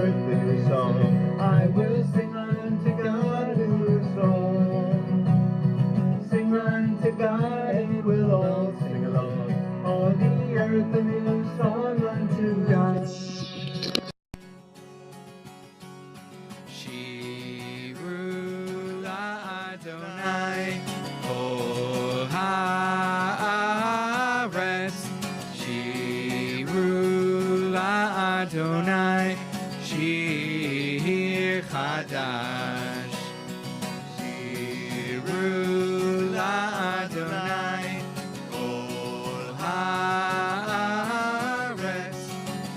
earth a new song. I will sing unto God a new song. Sing unto God and we'll all sing along. All the earth a new song unto God. Shiru Adonai Kol Haaretz. Shiru Adonai Shir Chadash. Shiru Adonai Kol Haaretz.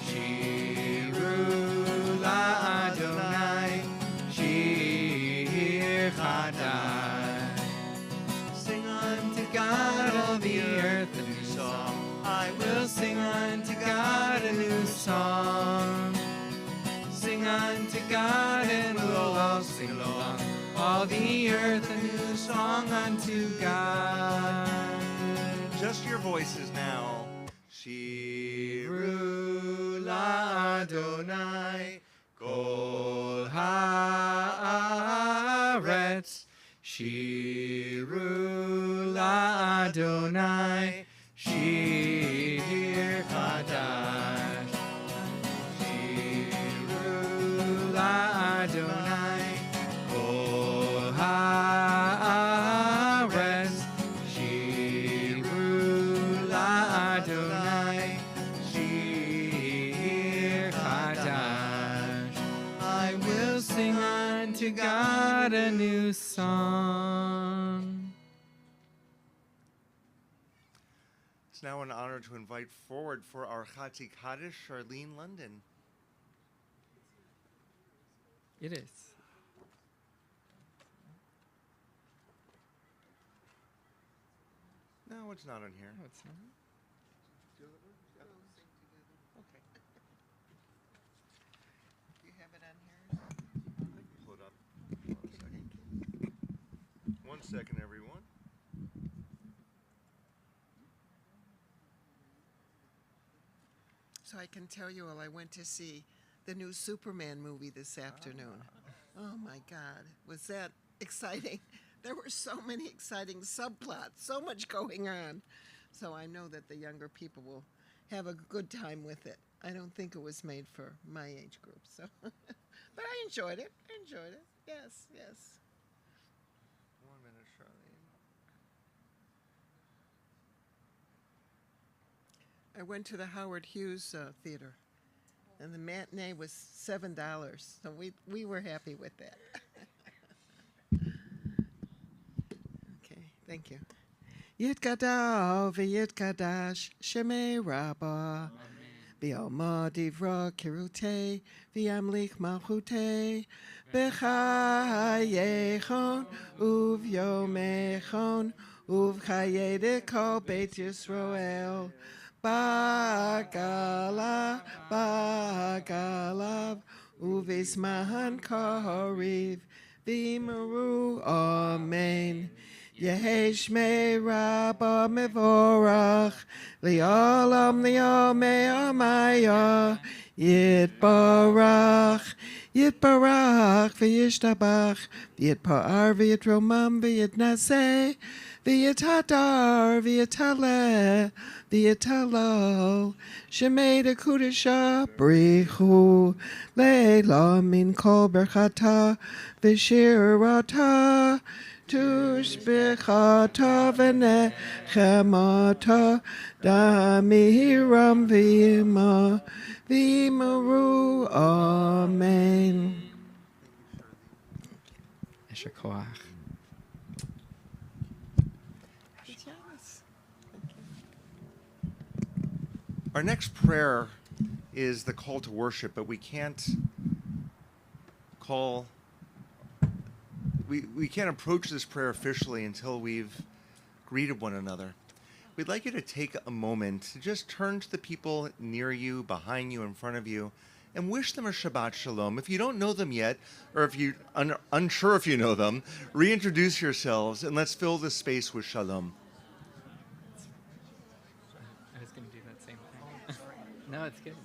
Shiru Adonai Shir Chadash. Sing unto God, all the earth, a new song. I will sing unto God a new song. Sing unto God and we'll all sing along. All the earth a new song unto God. Just your voices now. Shiru Adonai Kol Haaretz. Shiru Adonai Shir Chadash. Shiru Adonai Kol Haaretz. Shiru Adonai Shir Chadash. I will sing unto God a new song. It's now an honor to invite forward for our Chatzi Kaddish, Charlene London. It is. No, it's not on here. No, it's not. Okay. Do you have it on here? Pull it up. One second, everyone. So I can tell you all, I went to see the new Superman movie this afternoon. Oh my God, was that exciting? There were so many exciting subplots, so much going on. So I know that the younger people will have a good time with it. I don't think it was made for my age group, so. But I enjoyed it. Yes, yes. 1 minute, Charlene. I went to the Howard Hughes Theater, and the matinee was $7, so we were happy with that. Okay, thank you. Yitgadal v'yitgadash shemei Rabbah v'yoma divra kirute v'yamlich malchute b'chayechon uv'yomechon uv'chayede kol Beit Yisrael Bagalav uvismahan koriv v'yimaru amen. Yehesh me Rabba mevorach li'olam li'omei amaya yitbarach v'yishtabach v'yitpa'ar v'yitromam v'yitnaseh v'yitadar v'yitaleh v'yitalol shemei dekudesha brichu leila min kol berchata v'shirata tushbechata v'nechemata damiram v'imaru amen. Esher Koach. Our next prayer is the call to worship, but we can't approach this prayer officially until we've greeted one another. We'd like you to take a moment to just turn to the people near you, behind you, in front of you, and wish them a Shabbat Shalom. If you don't know them yet, or if you're unsure if you know them, reintroduce yourselves and let's fill this space with Shalom. I was going to do that same thing. No, it's good.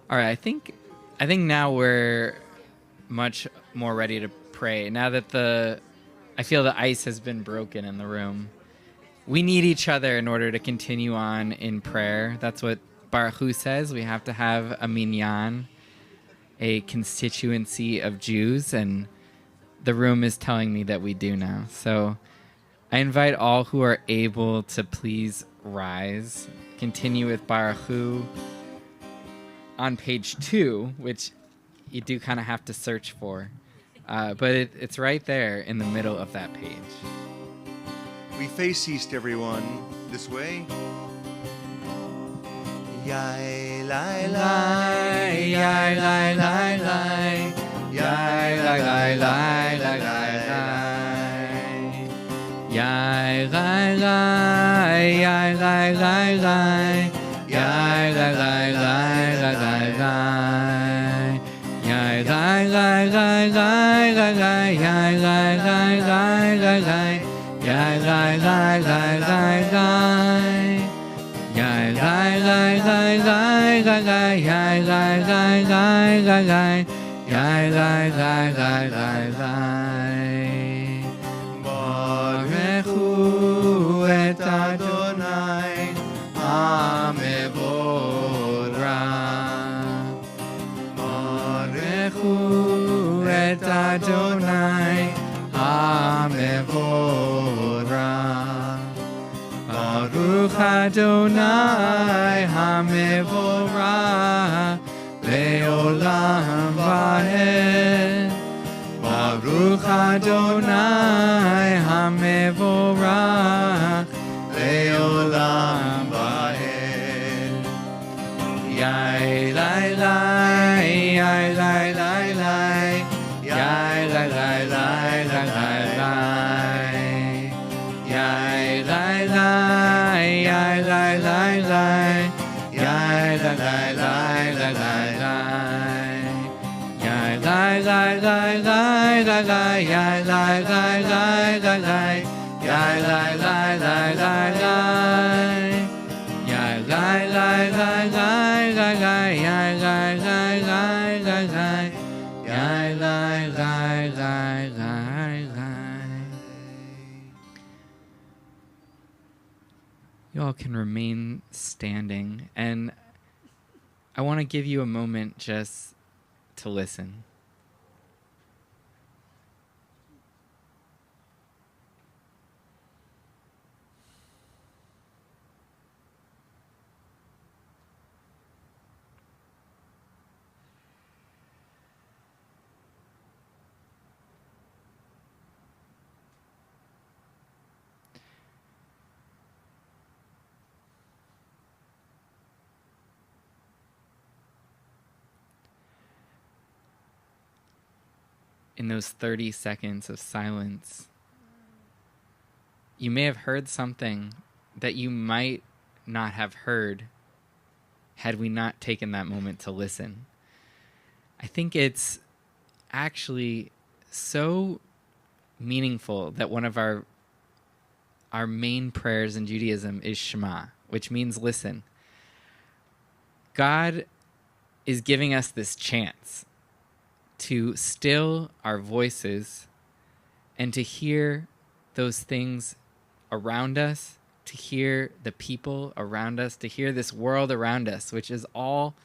All right, I think now we're much more ready to pray. Now that I feel the ice has been broken in the room. We need each other in order to continue on in prayer. That's what Baruch Hu says. We have to have a minyan, a constituency of Jews, and the room is telling me that we do now. So I invite all who are able to please rise. Continue with Baruch Hu on page 2, which you do kind of have to search for. But it's right there in the middle of that page. We face east, everyone. This way. Yai lai lai, yai lai lai lai, yai lai lai lai lai lai. Yai lai lai, yai lai lai lai, yai lai lai lai lai lai. Yai lai lai lai lai lai lai, yai lai lai lai lai lai. Yai lai lai lai lai lai. Yai lai lai lai lai lai lai. Yai lai lai lai lai lai. Yai lai lai lai lai lai. Barechu et Adonai Hamevorach. Barechu et Adonai Hamevorach. Baruch Adonai Hamevorach Leolam Vaed. Baruch Adonai Hamevorach Leolam Vaed. Yai lai lai, yai lai lai lai, yai lai lai lai lai lai lai. Yai lai lai, yai lai lai lai, yai lai lai lai lai lai lai. Yai lai lai lai lai lai lai, yai lai lai lai lai lai, yai lai lai lai lai lai. Yai lai lai lai lai lai lai, yai lai lai lai lai lai, yai lai lai lai lai lai. You all can remain standing, and I want to give you a moment just to listen. In those 30 seconds of silence, you may have heard something that you might not have heard had we not taken that moment to listen. I think it's actually so meaningful that one of our main prayers in Judaism is Shema, which means listen. God is giving us this chance to still our voices and to hear those things around us, to hear the people around us, to hear this world around us, which has all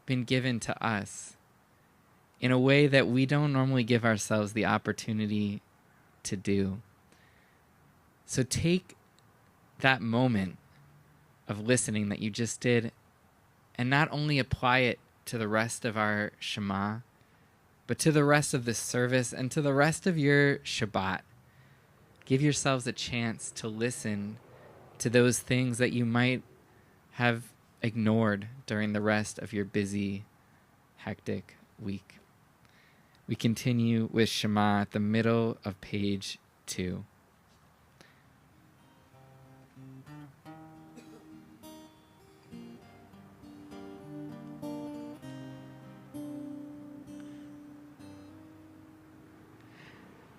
been given to us in a way that we don't normally give ourselves the opportunity to do. So take that moment of listening that you just did and not only apply it to the rest of our Shema, but to the rest of this service and to the rest of your Shabbat. Give yourselves a chance to listen to those things that you might have ignored during the rest of your busy, hectic week. We continue with Shema at the middle of page 2.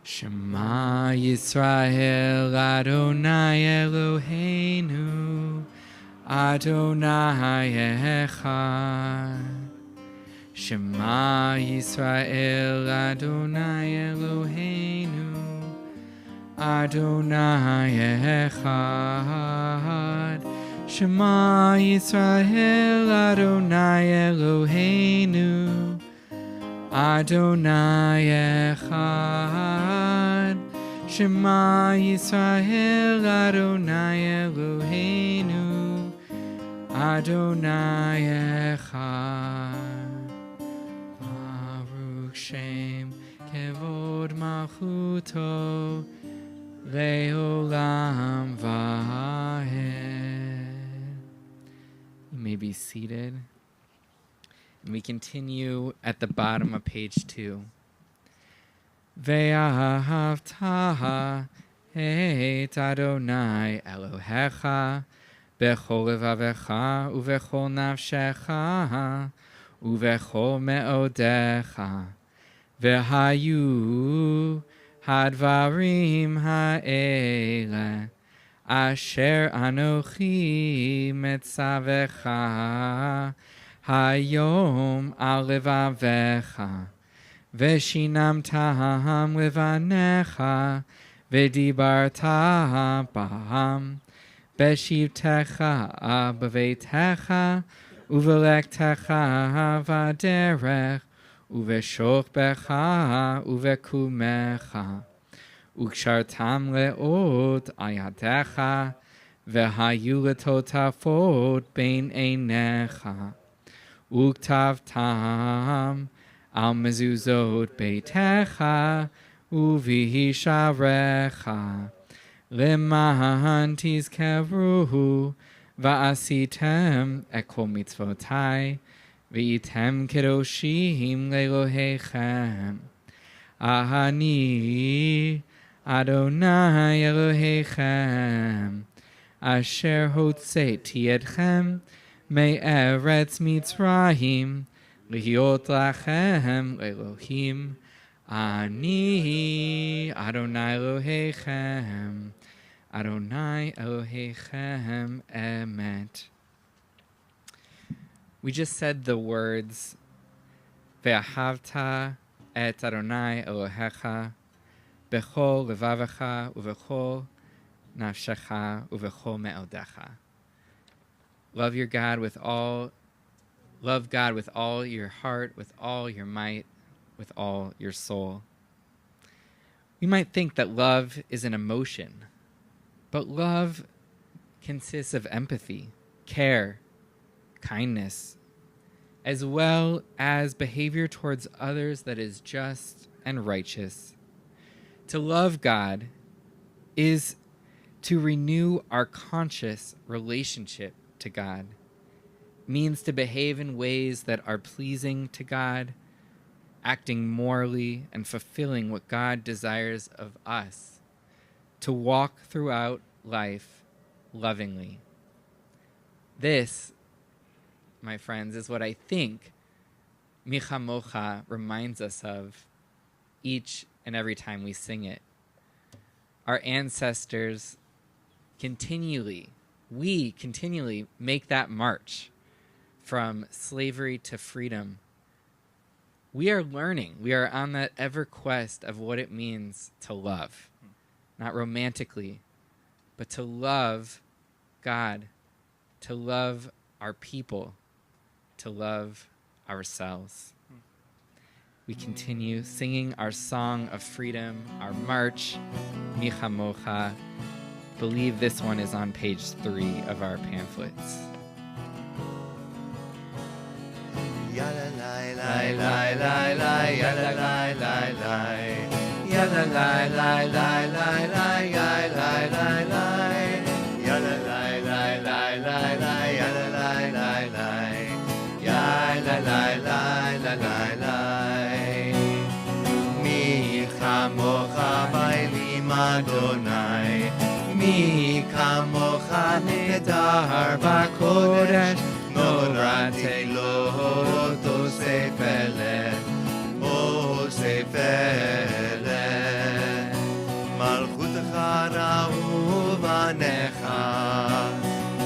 Shema Yisrael Adonai Eloheinu Adonai Echad. Shema Yisrael Adonai Eloheinu. Adonai Echad. Shema Yisrael Adonai Eloheinu. Adonai Echad. Shema Yisrael Adonai Eloheinu. Adonai Echad. Baruch Shem Kevod Malchuto Leolam Vahed. You may be seated. And we continue at the bottom of page 2. Ve'ahavta et Adonai Elohecha bechol levavecha uvechol nafshecha uvechol me'odecha ve'hayu hadvarim ha'ele asher anochi metzavecha hayom al levavecha veshinamtam levanecha vedibarta bam beshivtecha bevetecha uvelektecha vaderech uveshokbecha uvekumecha ukshartam leot ayadecha vehayu letotafot bein einecha uktavtam al mezuzot beitecha uvihisharecha Leman tizkeruhu va'asitem et kol mitzvotai v'item kedoshim le'Elohechem. Ahani Adonai Elohechem asher hotzeti etchem me'eretz Mitzrayim lihiot lachem Elohim. Ani Adonai Elohechem. Adonai Elohechem emet. We just said the words Ve'ahavta et Adonai Elohecha bechol levavecha uvechol nafshecha uvechol me'odecha. Love God with all your heart, with all your might, with all your soul. We might think that love is an emotion, but love consists of empathy, care, kindness, as well as behavior towards others that is just and righteous. To love God is to renew our conscious relationship to God, means to behave in ways that are pleasing to God, acting morally and fulfilling what God desires of us, to walk throughout life lovingly. This, my friends, is what I think Mi Chamocha reminds us of each and every time we sing it. Our ancestors continually make that march from slavery to freedom. We are learning. We are on that ever quest of what it means to love. Not romantically, but to love God, to love our people, to love ourselves. We continue singing our song of freedom, our march, Mi Chamocha. Believe this one is on page 3 of our pamphlets. Yada lai lai lai lai lai yada lai lai lai yada lai lai lai lai lai yada lai lai lai lai lai yada lai lai lai yada lai lai lai lai Mi Chamocha ba'elim Adonai Mi Chamocha nedar b'kodesh Norate lo tosefele, osefele. Malchutecha ra'u vanecha,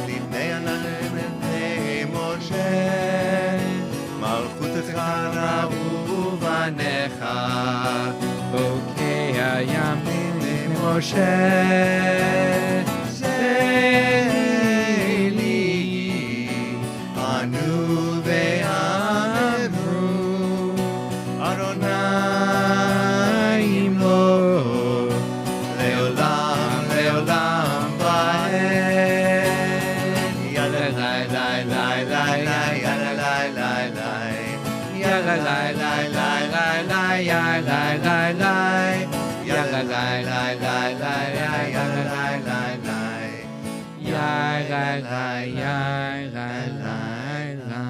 livnei לפניך, בוקע ימים לפני משה, זה לי, ענו ואמרו, אדוני ימלוך, לעולם לעולם ועד. יאללה לי לי לי לי יאללה לי לי לי yalla la la la la la yalla la la yalla la la la la yalla la la la yalla la yalla la la.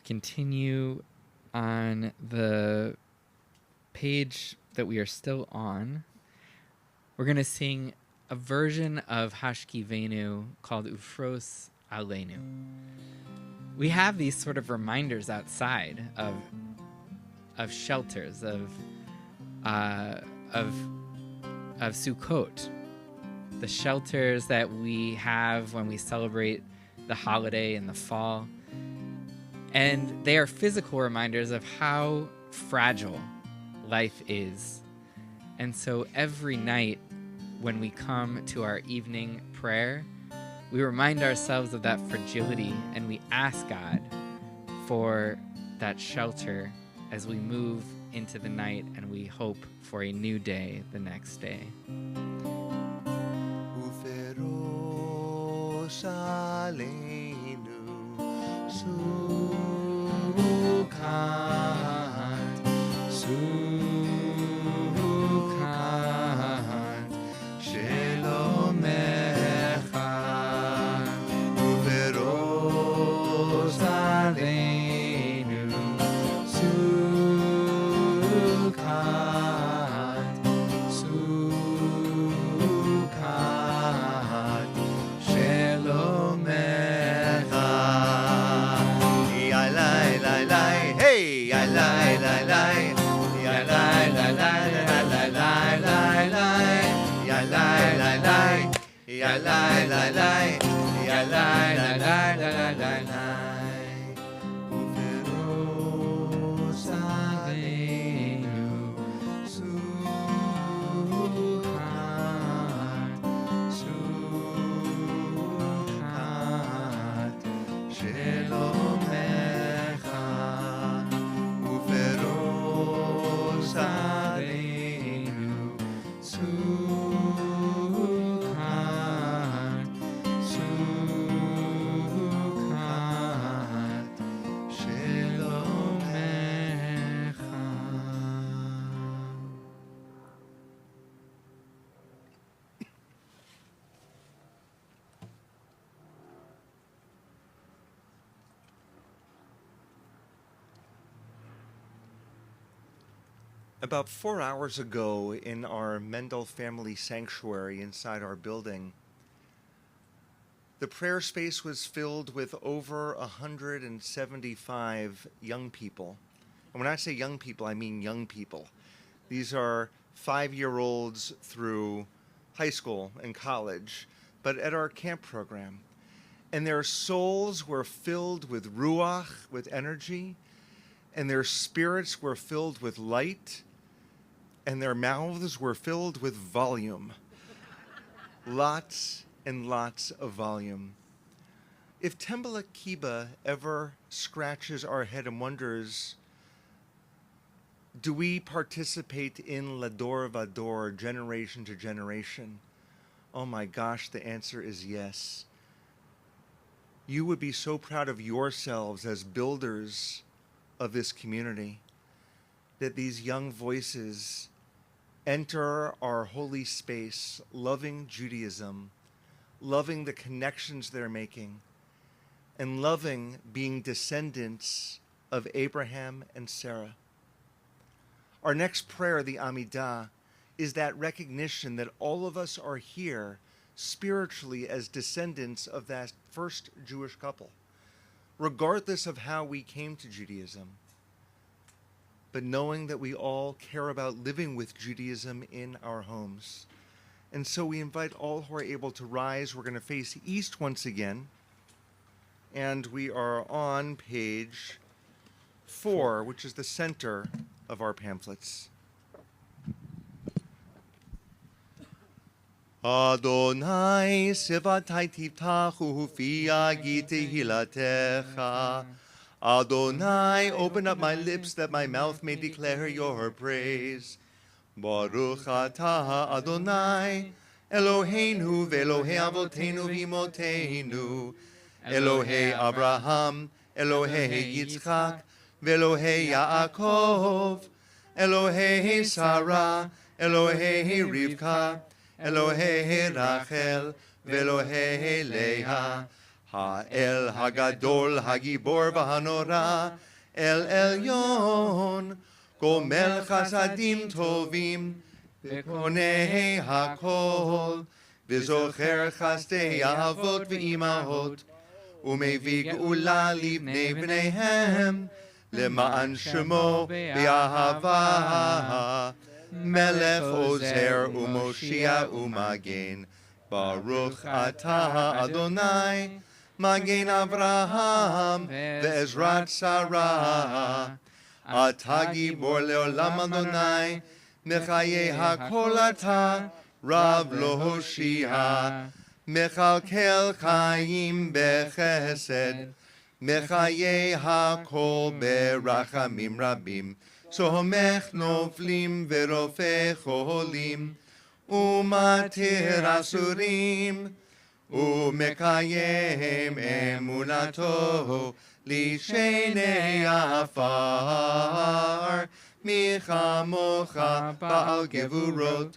Continue on the page that we are still on. We're going to sing a version of Hashkivenu called Ufros Aleinu. We have these sort of reminders outside of shelters, of Sukkot, the shelters that we have when we celebrate the holiday in the fall. And they are physical reminders of how fragile life is. And so every night, when we come to our evening prayer, we remind ourselves of that fragility and we ask God for that shelter as we move into the night and we hope for a new day the next day. Uferos aleinu sukat, sukat, shelomecha. Uferos aleinu sukat, sukat, shelomecha. Yalai lai lai, hey, yalai lai lai, yalai lai lai lai lai lai lai, yalai lai lai, yalai lai lai, yalai lai lai lai lai lai. Uferos aleinu sukat, sukat, shelomecha. Uferos aleinu sukat, sukat, shelomecha. About 4 hours ago, in our Mendel family sanctuary inside our building, the prayer space was filled with over 175 young people. And when I say young people, I mean young people. These are 5-year-olds through high school and college, but at our camp program. And their souls were filled with ruach, with energy, and their spirits were filled with light, and their mouths were filled with volume. Lots and lots of volume. If Tembele Kiba ever scratches our head and wonders, do we participate in Lador Vador, generation to generation? Oh my gosh, the answer is yes. You would be so proud of yourselves as builders of this community, that these young voices enter our holy space, loving Judaism, loving the connections they're making, and loving being descendants of Abraham and Sarah. Our next prayer, the Amidah, is that recognition that all of us are here spiritually as descendants of that first Jewish couple, regardless of how we came to Judaism, but knowing that we all care about living with Judaism in our homes. And so we invite all who are able to rise. We're going to face east once again. and we are on page 4, which is the center of our pamphlets. Adonai sivatai tiftachu fi agiti hilatecha. Adonai, open up my lips that my mouth may declare your praise. Baruch atah Adonai, Eloheinu ve'Elohei avotenu v'imotenu, Elohei Abraham, Elohei Yitzchak, ve'Elohei Yaakov, Elohei Sarah, Elohei Rivka, Elohei Rachel, ve'Elohei Leah, Ha'el Hagadol Hagibor v'Hanora, El Elyon, Gomel Chasadim Tovim, Bekonei Hakol, V'zocher Chasdei Avot v'Imahot, Umevi Geula Livnei Bneihem, Lema'an Shemo B'Ahava, Melech Ozer Umoshia Umagen, Baruch Atah Adonai, Magen Avraham, Ve'ezrat Sarah, Ata Gibor Leolam Adonai, Mechaye HaKol Ata, Rav Lo Hoshia, Mechalkel Chaim Bechesed, Mechaye HaKol Berachamim Rabim, Somech Noflim Ve'Rofeh Cholim, Umatir Asurim, Umekayem Emunato, Lishenei Afar, Michamocha Baal Gevurot,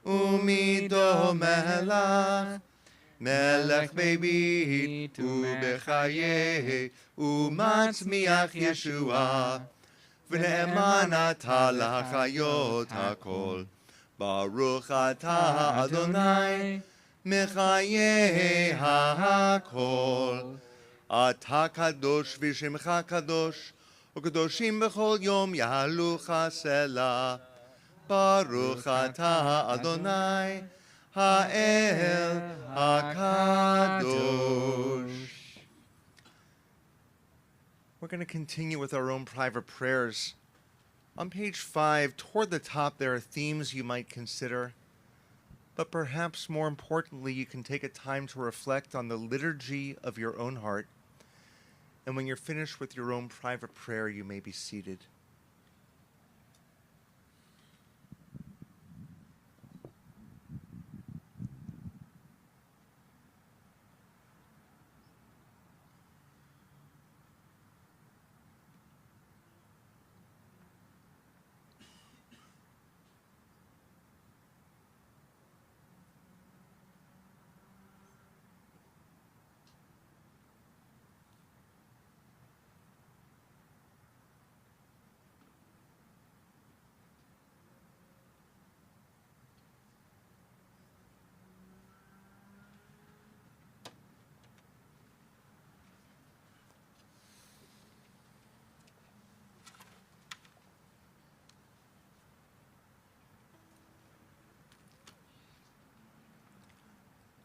Umido Melach, Melech Bebit, Ubechaye, Umatzmiach Yeshua, V'ne'eman ata l'chayot hakol, Baruch atah Adonai, Mechaye hakol. Ata kadosh v'shimcha kadosh, u'kadoshim b'chol yom yahalucha selah. Baruch atah Adonai, ha'el hakadosh. We're going to continue with our own private prayers. On page 5, toward the top, there are themes you might consider. But perhaps more importantly, you can take a time to reflect on the liturgy of your own heart. And when you're finished with your own private prayer, you may be seated.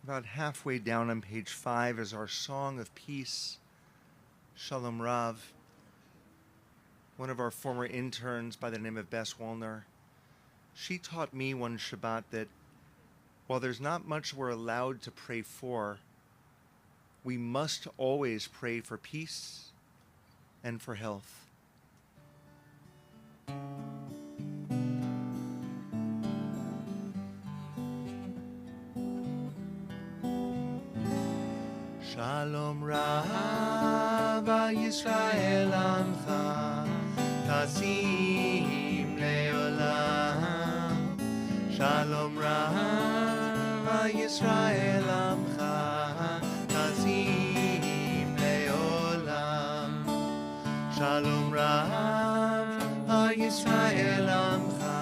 About halfway down on page 5 is our Song of Peace, Shalom Rav. One of our former interns by the name of Bess Wallner, she taught me one Shabbat that while there's not much we're allowed to pray for, we must always pray for peace and for health. Shalom Rav Yisrael Amcha Tasim Leolam. Shalom Rav Yisrael Amcha Tasim Leolam. Shalom Rav Yisrael Amcha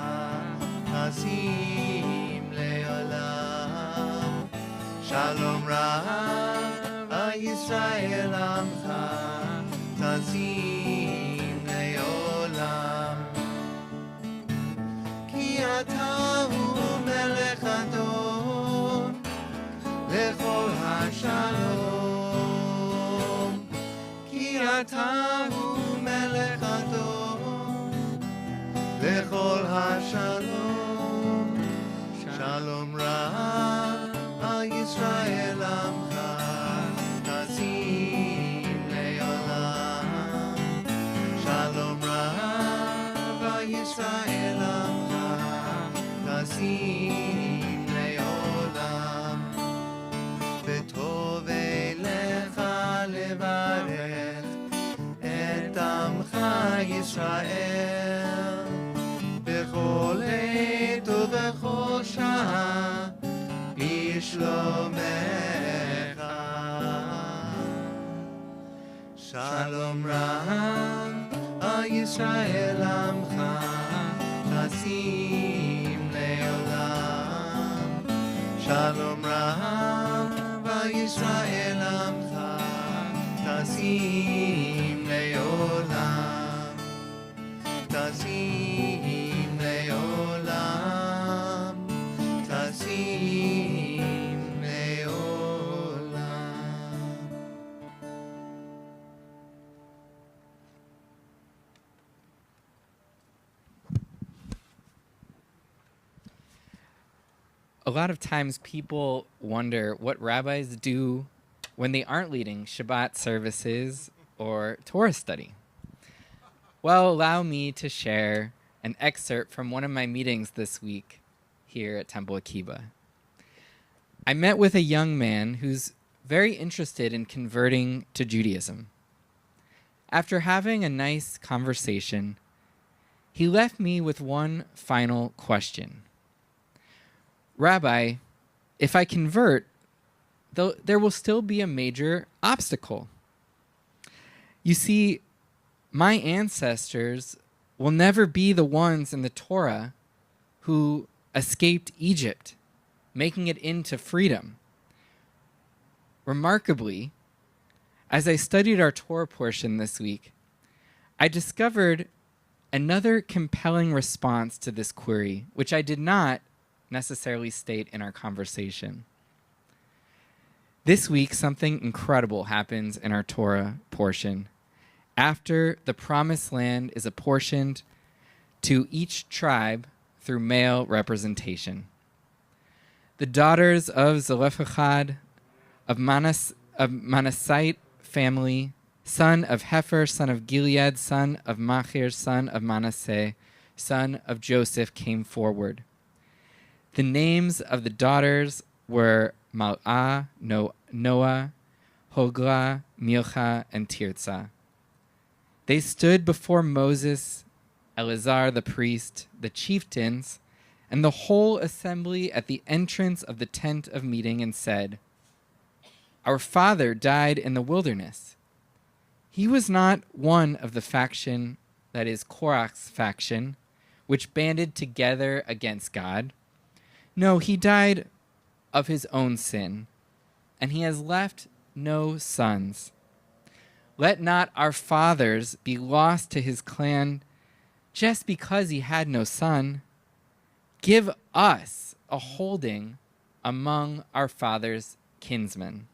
Tasim Leolam. Shalom Rav Yisrael Amcha Tazim Leolam. Ki ata hu melech adon lechol hashalom. אתה הוא מלך הדור, לכל השלום, שלום רב על ישראל עמך, תשים לעולם. שלום רב על ישראל עמך, תשים לעולם. וטוב אליך לברך את עמך ישראל, בכל עת ובכל שעה בשלומך. שלום רב על ישראל עמך, תשים לעולם. שלום רב על ישראל עמך, תשים לעולם. תשים לעולם. תשים לעולם. A lot of times people wonder what rabbis do when they aren't leading Shabbat services or Torah study. Well, allow me to share an excerpt from one of my meetings this week here at Temple Akiba. I met with a young man who's very interested in converting to Judaism. After having a nice conversation, he left me with one final question. Rabbi, if I convert, there will still be a major obstacle. You see, my ancestors will never be the ones in the Torah who escaped Egypt, making it into freedom. Remarkably, as I studied our Torah portion this week, I discovered another compelling response to this query, which I did not necessarily state in our conversation. This week, something incredible happens in our Torah portion. After the promised land is apportioned to each tribe through male representation, the daughters of Zelophehad, of Manassite family, son of Hefer, son of Gilead, son of Machir, son of Manasseh, son of Joseph, came forward. The names of the daughters were Mal'ah, Noah, Hogla, Milcha, and Tirzah. They stood before Moses, Eleazar the priest, the chieftains, and the whole assembly at the entrance of the tent of meeting and said, "Our father died in the wilderness. He was not one of the faction, that is Korach's faction, which banded together against God. No, he died of his own sin, and he has left no sons. Let not our fathers be lost to his clan just because he had no son. Give us a holding among our father's kinsmen."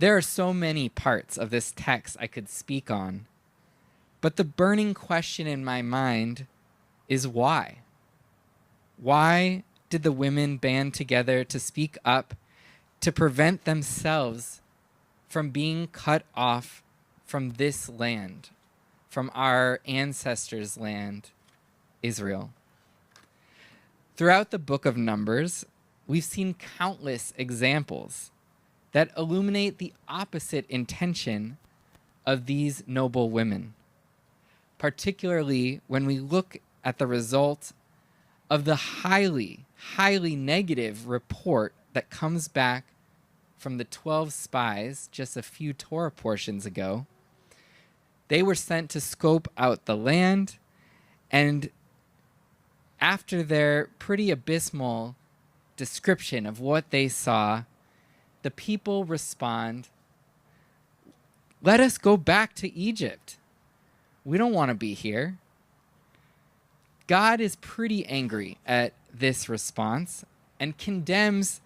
There are so many parts of this text I could speak on, but the burning question in my mind is why? Why did the women band together to speak up to prevent themselves from being cut off from this land, from our ancestors' land, Israel? Throughout the book of Numbers, we've seen countless examples that illuminate the opposite intention of these noble women, particularly when we look at the result of the highly, highly negative report that comes back from the 12 spies just a few Torah portions ago. They were sent to scope out the land, and after their pretty abysmal description of what they saw, the people respond, "Let us go back to Egypt. We don't want to be here." God is pretty angry at this response and condemns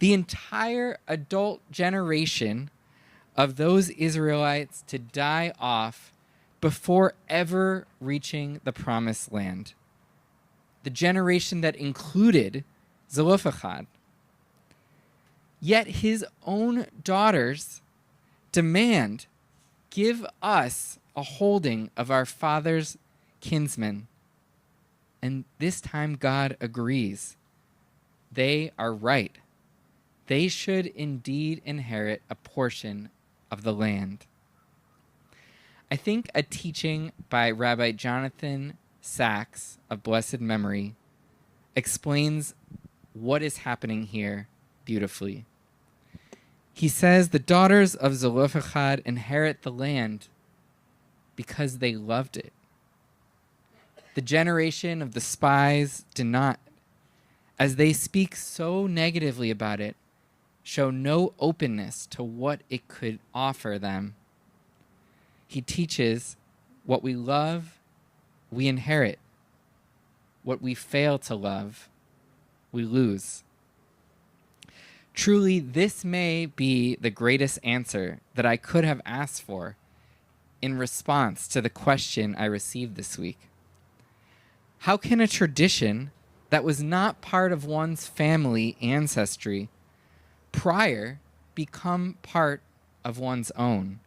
the entire adult generation of those Israelites to die off before ever reaching the promised land. The generation that included Zelophehad. Yet his own daughters demand, give us a holding of our father's kinsmen. And this time God agrees. They are right. They should indeed inherit a portion of the land. I think a teaching by Rabbi Jonathan Sachs of blessed memory explains what is happening here beautifully. He says the daughters of Zelophehad inherit the land because they loved it. The generation of the spies did not, as they speak so negatively about it, show no openness to what it could offer them. He teaches what we love, we inherit. What we fail to love, we lose. Truly, this may be the greatest answer that I could have asked for in response to the question I received this week. How can a tradition that was not part of one's family ancestry prior become part of one's own?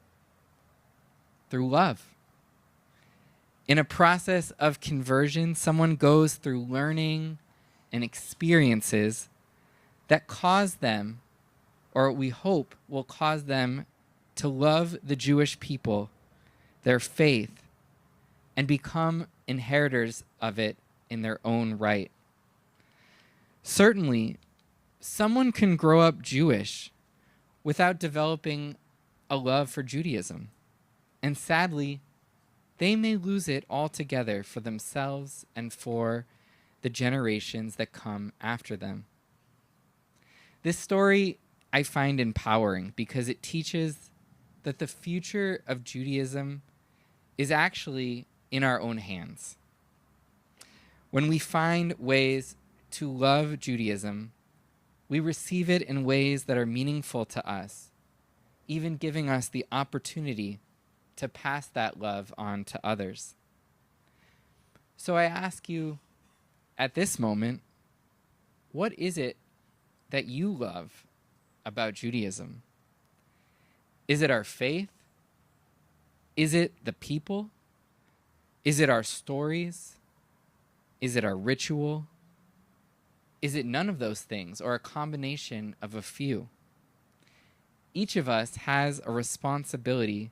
Through love. In a process of conversion, someone goes through learning and experiences that cause them, or we hope will cause them, to love the Jewish people, their faith, and become inheritors of it in their own right. Certainly, someone can grow up Jewish without developing a love for Judaism. And sadly, they may lose it altogether for themselves and for the generations that come after them. This story I find empowering because it teaches that the future of Judaism is actually in our own hands. When we find ways to love Judaism, we receive it in ways that are meaningful to us, even giving us the opportunity to pass that love on to others. So I ask you at this moment, what is it that you love about Judaism? Is it our faith? Is it the people? Is it our stories? Is it our ritual? Is it none of those things or a combination of a few? Each of us has a responsibility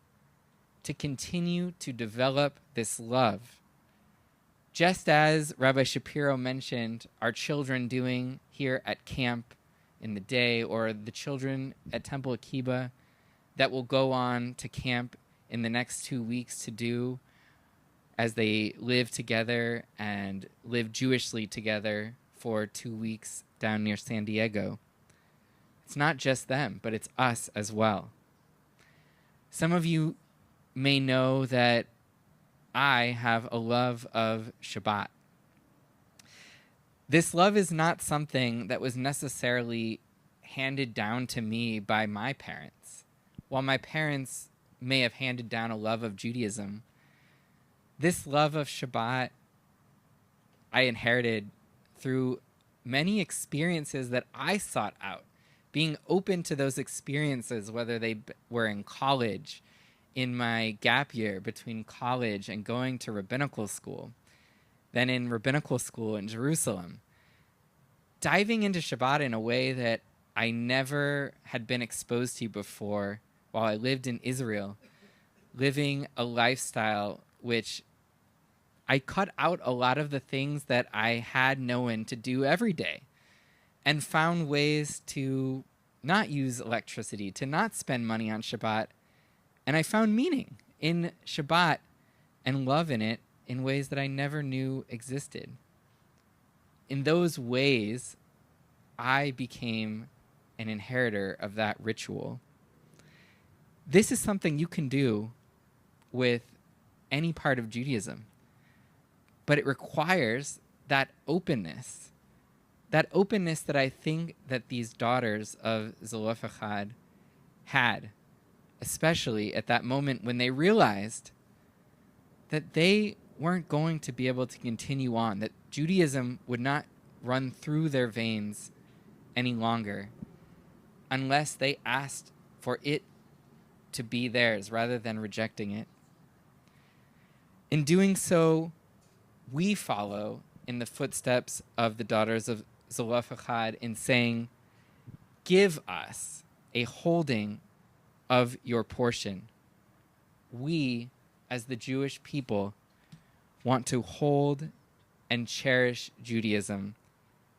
to continue to develop this love. Just as Rabbi Shapiro mentioned our children doing here at camp in the day, or the children at Temple Akiba that will go on to camp in the next 2 weeks to do as they live together and live Jewishly together for 2 weeks down near San Diego. It's not just them, but it's us as well. Some of you may know that I have a love of Shabbat. This love is not something that was necessarily handed down to me by my parents. While my parents may have handed down a love of Judaism, this love of Shabbat I inherited through many experiences that I sought out, being open to those experiences, whether they were in college, in my gap year between college and going to rabbinical school, then in rabbinical school in Jerusalem, diving into Shabbat in a way that I never had been exposed to before while I lived in Israel, living a lifestyle which I cut out a lot of the things that I had known to do every day and found ways to not use electricity, to not spend money on Shabbat. And I found meaning in Shabbat and love in it in ways that I never knew existed. In those ways, I became an inheritor of that ritual. This is something you can do with any part of Judaism, but it requires that openness that I think that these daughters of Zelophehad had especially at that moment when they realized that they weren't going to be able to continue on, that Judaism would not run through their veins any longer unless they asked for it to be theirs rather than rejecting it. In doing so, we follow in the footsteps of the daughters of Zelophehad in saying, give us a holding of your portion. We, as the Jewish people, want to hold and cherish Judaism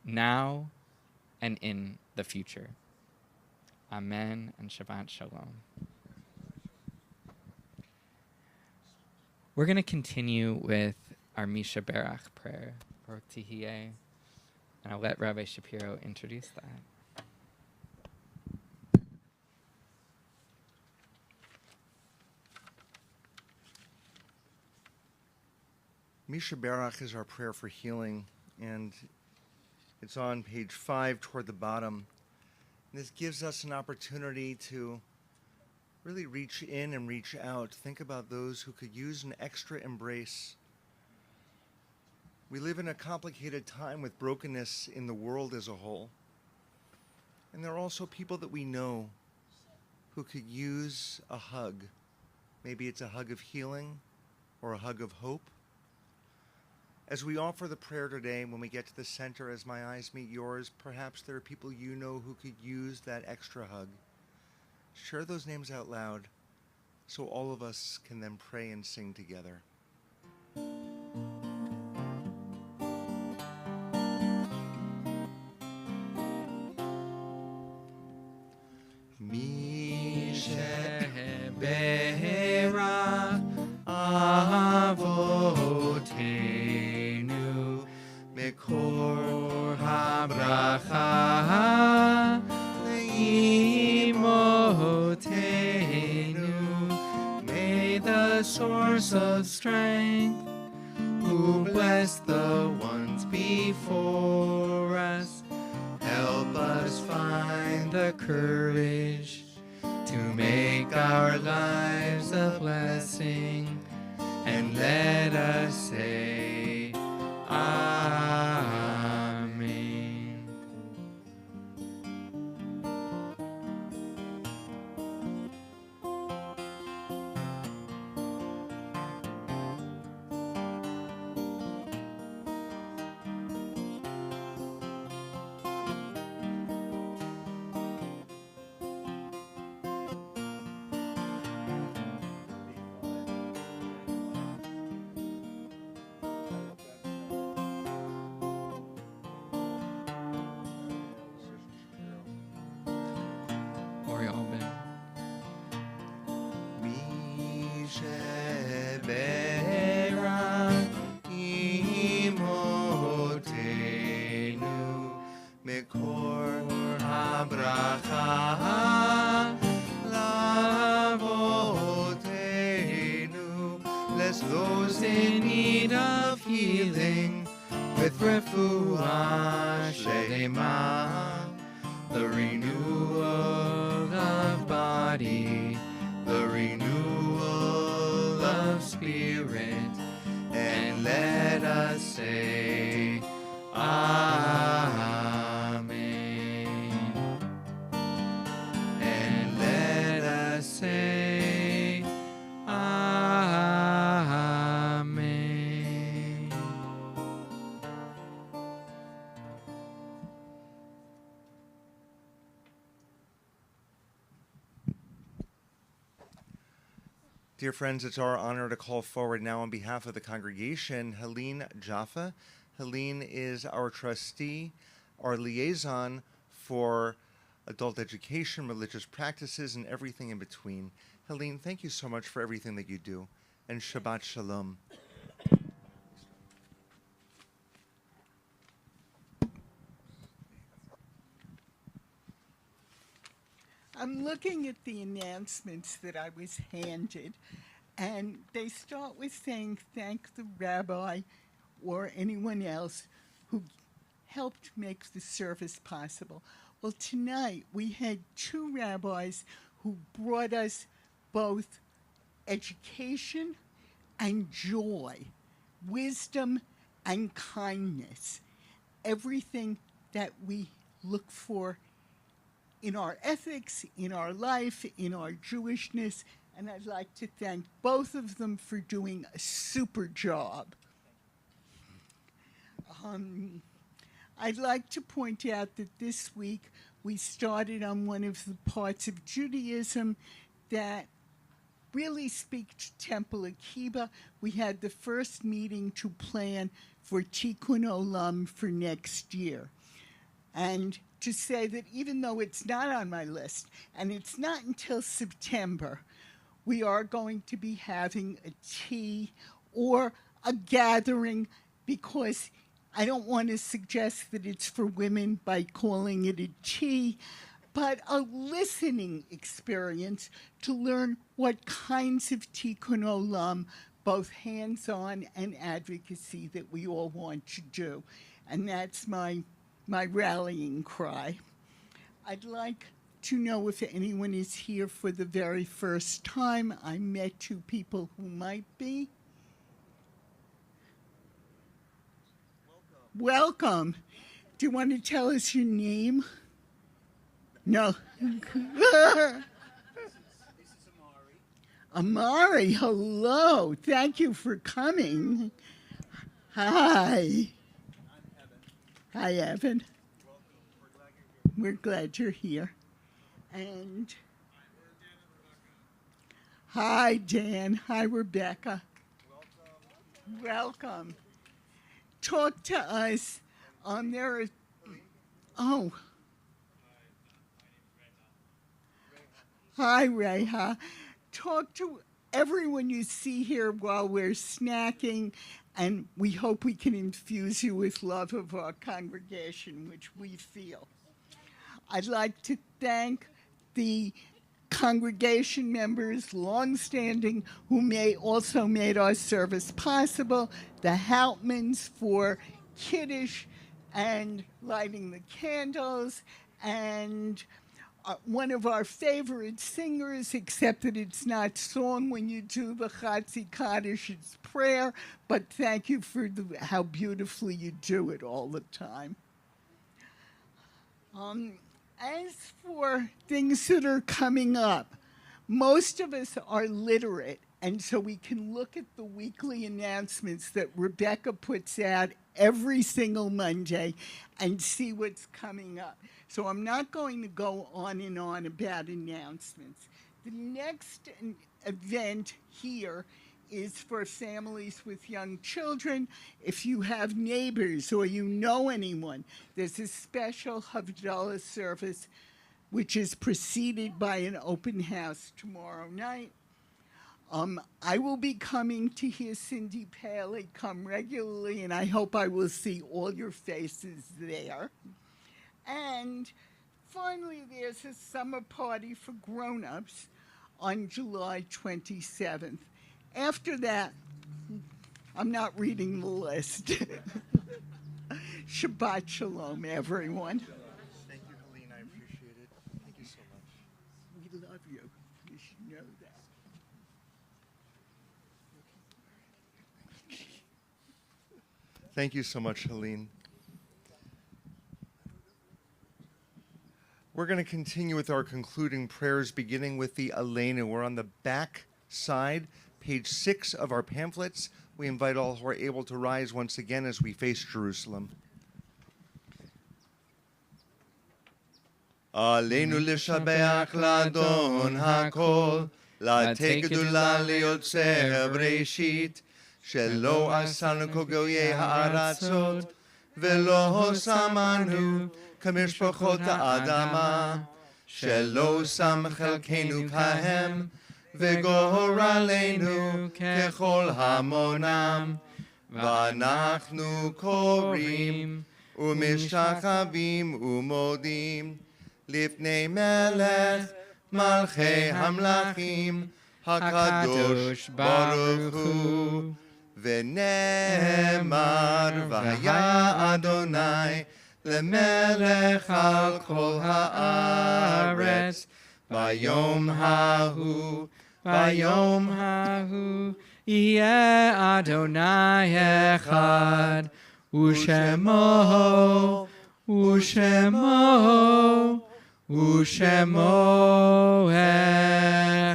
now and in the future. Amen and Shabbat Shalom. We're going to continue with our Misha Berach prayer, or Tihiyeh, and I'll let Rabbi Shapiro introduce that. Misha Berach is our prayer for healing, and it's on page 5 toward the bottom. And this gives us an opportunity to really reach in and reach out. Think about those who could use an extra embrace. We live in a complicated time with brokenness in the world as a whole. And there are also people that we know who could use a hug. Maybe it's a hug of healing or a hug of hope. As we offer the prayer today, when we get to the center, as my eyes meet yours, perhaps there are people you know who could use that extra hug. Share those names out loud so all of us can then pray and sing together. Avotenu Mekor habracha leimotenu. May the source of strength, who bless the ones before us, help us find the courage to make our lives a blessing, and let us say, Amen. Bless those in need of healing with refuah shlema, the renewal of body, the renewal of spirit, and let us say, Amen. And let us say, Amen. Dear friends, it's our honor to call forward now on behalf of the congregation Helene Jaffa. Helene is our trustee, our liaison for adult education, religious practices, and everything in between. Helene, thank you so much for everything that you do, and Shabbat Shalom. I'm looking at the announcements that I was handed, and they start with saying thank the rabbi or anyone else who helped make the service possible. Well, tonight we had two rabbis who brought us both education and joy, wisdom and kindness, everything that we look for in our ethics, in our life, in our Jewishness, and I'd like to thank both of them for doing a super job. I'd like to point out that this week we started on one of the parts of Judaism that really speak to Temple Akiba. We had the first meeting to plan for Tikkun Olam for next year. And to say that even though it's not on my list, and it's not until September, we are going to be having a tea or a gathering, because I don't want to suggest that it's for women by calling it a tea, but a listening experience to learn what kinds of Tikkun Olam, both hands-on and advocacy, that we all want to do. And that's my rallying cry. I'd like to know if anyone is here for the very first time. I met two people who might be. Welcome. Do you want to tell us your name? No. This is Amari, hello. Thank you for coming. Hi. Hi, Evan. We're glad you're here. And hi, Dan. Hi, Rebecca. Welcome. Talk to us. Hi, Reha. Talk to everyone you see here while we're snacking, and we hope we can infuse you with love of our congregation, which we feel. I'd like to thank the congregation members, longstanding, who also made our service possible, the Houtmans for Kiddush and lighting the candles, and one of our favorite singers, except that it's not song when you do the Chatzi Kaddish, it's prayer, but thank you for how beautifully you do it all the time. As for things that are coming up, most of us are literate, and so we can look at the weekly announcements that Rebecca puts out every single Monday and see what's coming up. So I'm not going to go on and on about announcements. The next event here is for families with young children. If you have neighbors or you know anyone, there's a special Havdalah service which is preceded by an open house tomorrow night. I will be coming to hear Cindy Paley come regularly, and I hope I will see all your faces there. And finally, there's a summer party for grown-ups on July 27th. After that, I'm not reading the list. Shabbat Shalom, everyone. Thank you, Helene. I appreciate it. Thank you so much. We love you. You should know that. Thank you so much, Helene. We're going to continue with our concluding prayers, beginning with the Aleinu. We're on the back side, page 6 of our pamphlets. We invite all who are able to rise once again as we face Jerusalem. Aleinu l'shabeach l'adon hakol, לתת גדולה ליוצר בראשית, שלא עשנו כגויי הארצות, ולא שמנו כמשפחות האדמה, שלא שם חלקנו כהם, וגורלנו ככל המונם, ואנחנו קוראים ומשתחווים ומודים לפני מלך מלכי המלכים הקדוש ברוך הוא. ונאמר והיה אדוני למלך על כל הארץ ביום ההוא, Bayom hahu yeh Adonai echad, Ushemo, Ushemo, Ushemo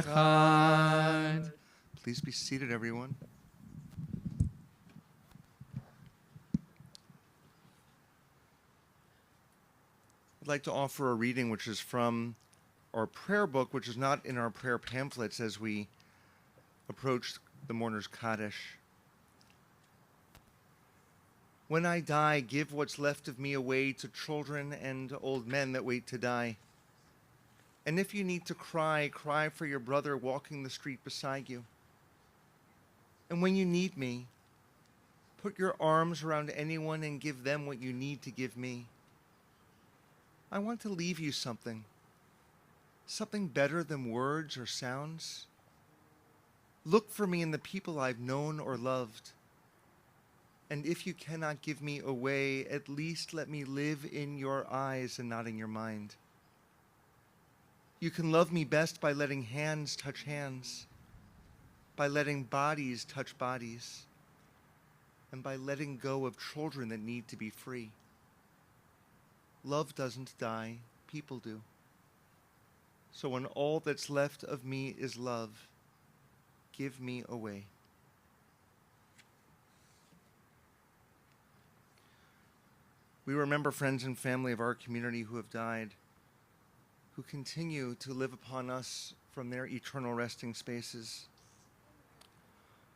echad. Please be seated, everyone. I'd like to offer a reading which is from our prayer book, which is not in our prayer pamphlets as we approach the mourner's Kaddish. When I die, give what's left of me away to children and old men that wait to die. And if you need to cry, cry for your brother walking the street beside you. And when you need me, put your arms around anyone and give them what you need to give me. I want to leave you something better than words or sounds. Look for me in the people I've known or loved. And if you cannot give me away, at least let me live in your eyes and not in your mind. You can love me best by letting hands touch hands, by letting bodies touch bodies, and by letting go of children that need to be free. Love doesn't die, people do. So when all that's left of me is love, give me away. We remember friends and family of our community who have died, who continue to live upon us from their eternal resting spaces.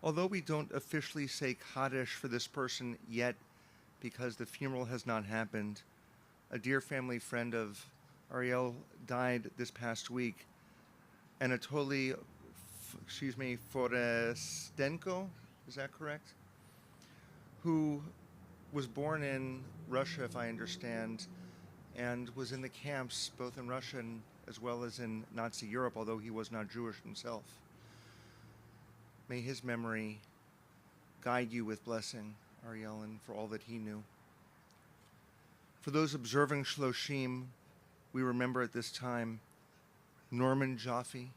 Although we don't officially say Kaddish for this person yet because the funeral has not happened, a dear family friend of Ariel died this past week. Anatoly, Forestenko, is that correct? Who was born in Russia, if I understand, and was in the camps both in Russia and as well as in Nazi Europe, although he was not Jewish himself. May his memory guide you with blessing, Ariel, and for all that he knew. For those observing Shloshim, we remember at this time Norman Jaffe,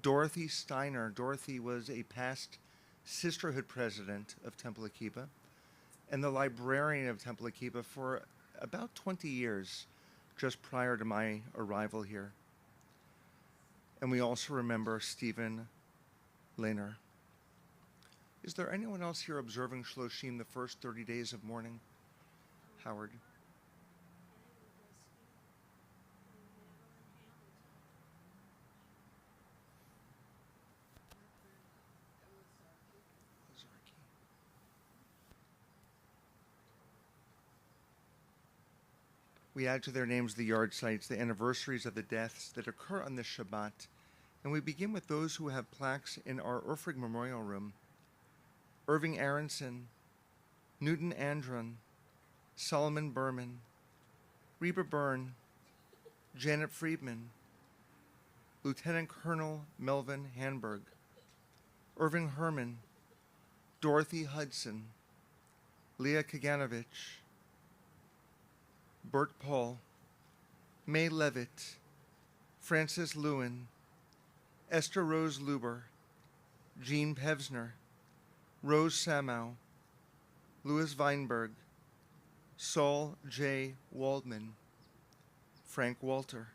Dorothy Steiner. Dorothy was a past sisterhood president of Temple Akiba and the librarian of Temple Akiba for about 20 years, just prior to my arrival here. And we also remember Stephen Lehner. Is there anyone else here observing Shloshim the first 30 days of mourning? Howard. We add to their names the yard sites, the anniversaries of the deaths that occur on this Shabbat, and we begin with those who have plaques in our Urfrig Memorial Room. Irving Aronson, Newton Andron, Solomon Berman, Reba Byrne, Janet Friedman, Lieutenant Colonel Melvin Hanberg, Irving Herman, Dorothy Hudson, Leah Kaganovich, Bert Paul, May Levitt, Frances Lewin, Esther Rose Luber, Jean Pevsner, Rose Samow, Louis Weinberg, Saul J. Waldman, Frank Walter.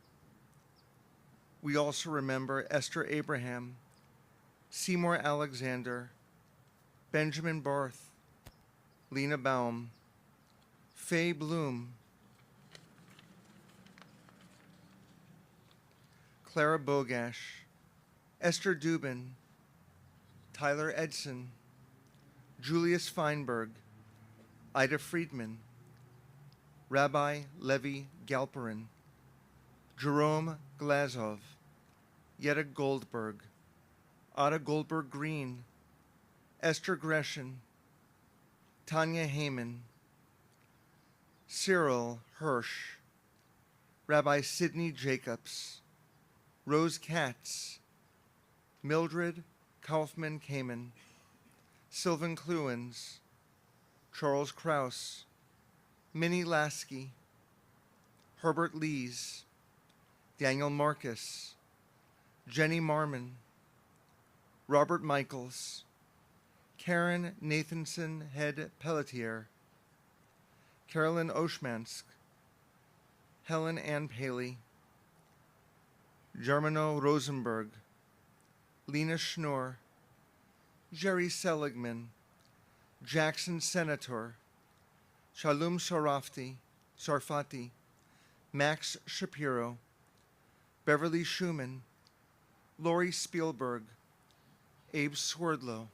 We also remember Esther Abraham, Seymour Alexander, Benjamin Barth, Lena Baum, Faye Bloom, Clara Bogash, Esther Dubin, Tyler Edson, Julius Feinberg, Ida Friedman, Rabbi Levi Galperin, Jerome Glazov, Yetta Goldberg, Ada Goldberg Green, Esther Gresham, Tanya Heyman, Cyril Hirsch, Rabbi Sidney Jacobs, Rose Katz, Mildred Kaufman Kamen, Sylvan Cluens, Charles Kraus, Minnie Lasky, Herbert Lees, Daniel Marcus, Jenny Marmon, Robert Michaels, Karen Nathanson Head Pelletier, Carolyn Oshmansk, Helen Ann Paley, Germano Rosenberg, Lena Schnorr, Jerry Seligman, Jackson Senator, Shalom Sarfati, Max Shapiro, Beverly Schumann, Lori Spielberg, Abe Swerdlow,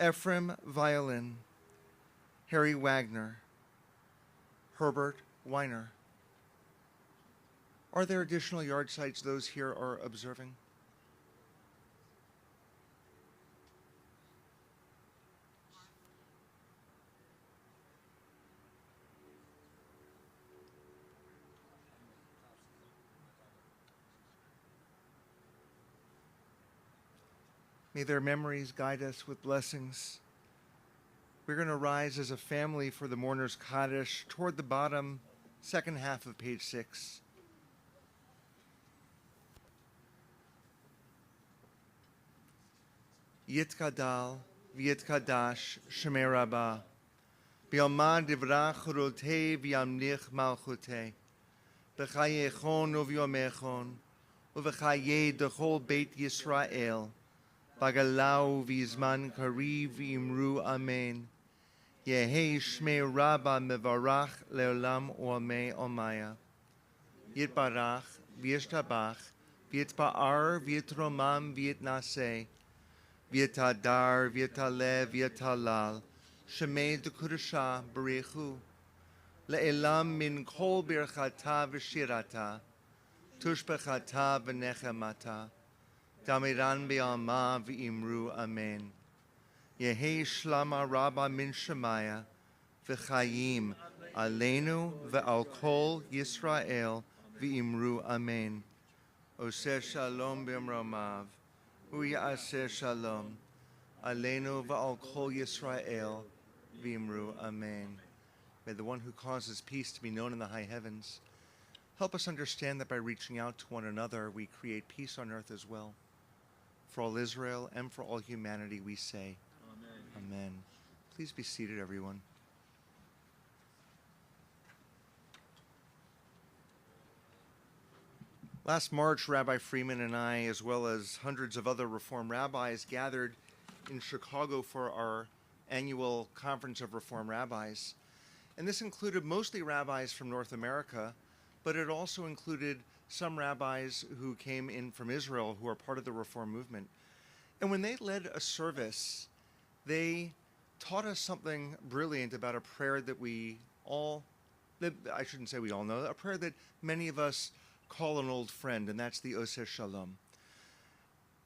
Ephraim Violin, Harry Wagner, Herbert Weiner. Are there additional yard sites those here are observing? May their memories guide us with blessings. We're going to rise as a family for the mourner's Kaddish toward the bottom, second half of page 6. Yitkadal v'yitkadash shemei rabbah b'yomad divrach chorotei v'yamlich malchutei b'chayechon u'v'yomechon u'v'chayei dechol beit Yisrael b'galau v'yizman kariv v'imru amen Yehei shmei rabbah mevarach le'olam u'amei omaya Yitbarach v'yishtabach v'yitpa'ar v'yitromam v'yitnaseh V'yitadar, v'yitalev, v'yitalal, shemei d'kudusha b'rechu, le'elam min kol birchata v'shirata, tushbechata v'nechemata, damiran b'yama v'imru amen. Yehei shlama rabba min shemaya, v'chayim aleinu v'al kol Yisrael v'imru amen. Oseh shalom b'mromav. Uyaseh shalom, aleinu v'al kol Yisrael, v'imru amen. May the one who causes peace to be known in the high heavens help us understand that by reaching out to one another, we create peace on earth as well. For all Israel and for all humanity, we say, Amen. Amen. Please be seated, everyone. Last March, Rabbi Freeman and I, as well as hundreds of other Reform rabbis, gathered in Chicago for our annual Conference of Reform Rabbis. And this included mostly rabbis from North America, but it also included some rabbis who came in from Israel who are part of the Reform movement. And when they led a service, they taught us something brilliant about a prayer that I shouldn't say we all know, a prayer that many of us call an old friend, and that's the Oseh Shalom.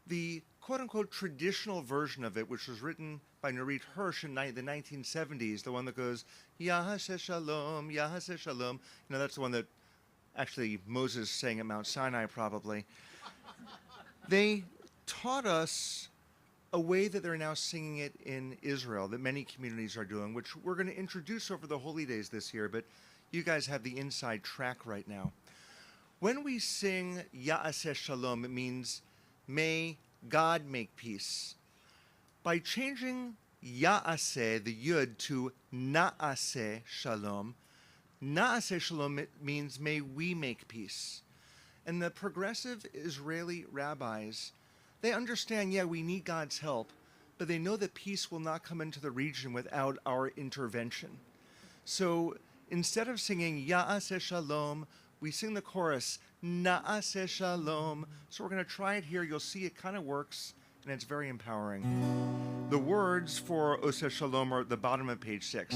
The quote-unquote traditional version of it, which was written by Nurit Hirsch in the 1970s, the one that goes, Yahaseh Shalom, Yahaseh Shalom. That's the one that actually Moses sang at Mount Sinai probably. They taught us a way that they're now singing it in Israel, that many communities are doing, which we're going to introduce over the Holy Days this year, but you guys have the inside track right now. When we sing Ya'aseh Shalom, it means, may God make peace. By changing Ya'aseh, the Yud, to Na'aseh Shalom, Na'aseh Shalom it means, may we make peace. And the progressive Israeli rabbis, they understand, we need God's help, but they know that peace will not come into the region without our intervention. So instead of singing Ya'aseh Shalom, we sing the chorus, Na'aseh Shalom. So we're going to try it here. You'll see it kind of works, and it's very empowering. The words for Oseh Shalom are at the bottom of page 6.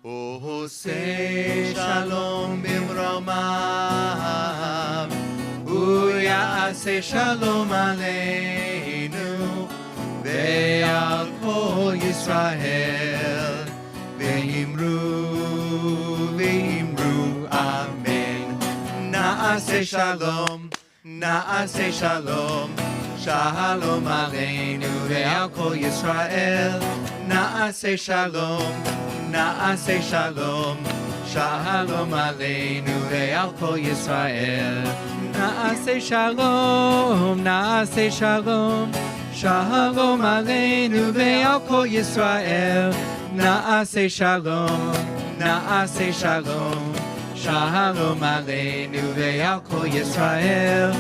Oseh Shalom b'mromav, Uyaseh Shalom aleinu, ve'al kol Yisrael, ve'imru amen. Na'aseh shalom, na'aseh shalom, shalom aleinu ve'al kol Yisrael. Na'aseh shalom, na'aseh shalom, shalom aleinu ve'al kol Yisrael. Na'aseh shalom, na'aseh shalom. Shalom aleinu ve'al kol Yisrael. Na'aseh shalom, na'aseh shalom. Shalom aleinu ve'al kol Yisrael.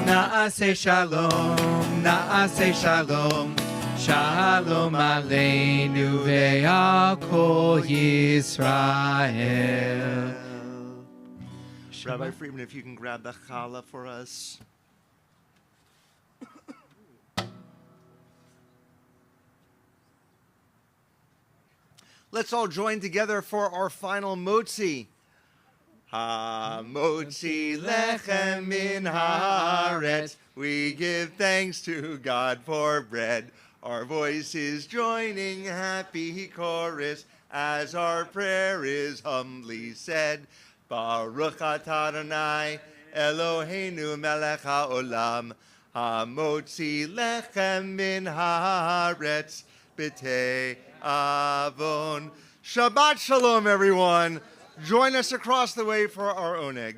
Na'aseh shalom, na'aseh shalom. Shalom aleinu ve'al kol Yisrael. Rabbi Friedman, if you can grab the challah for us. Let's all join together for our final motzi. Ha-motzi lechem min haaretz. We give thanks to God for bread. Our voices joining happy chorus as our prayer is humbly said. Baruch atah Adonai Eloheinu melech haolam. Ha-motzi lechem min haaretz. B'tei avon. Shabbat shalom, everyone. Join us across the way for our oneg.